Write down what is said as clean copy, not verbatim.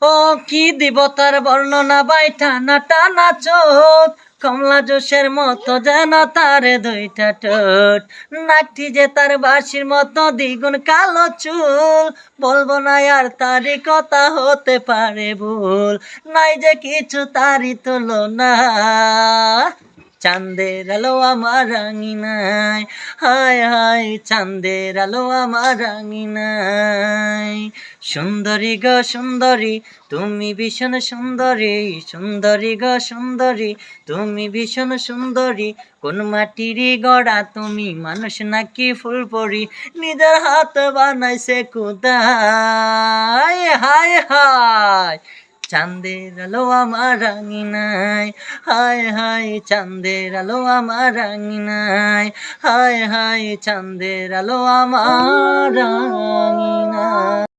ও কি দিব তার বর্ণনা বাই টানা টানা চোখ, কমলা জোশের মতো যেন তার দুইটা ঠোঁট, নাকটি যে তার বাঁশির মতো দ্বিগুণ কালো চুল, বলবো না আর তারই কথা হতে পারে ভুল, নাই যে কিছু তারই তুলনা। চাঁদের আলো আমার রাঙিনায়, হায় হায় চাঁদের আলো আমার রাঙিনায়। সুন্দরী গো সুন্দরী তুমি ভীষণ সুন্দরী, সুন্দরী গো সুন্দরী তুমি ভীষণ সুন্দরী, কোন মাটিরই গড়া তুমি মানুষ নাকি ফুল পরি, নিজের হাত বানাইছে খুদাই। হায় হায় চাঁদের আলো আমার রাঙিনায়, হায় হায় চাঁদের আলো আমার রাঙিনায়, হায় হায় চাঁদের আলো আমার রাঙিনায়।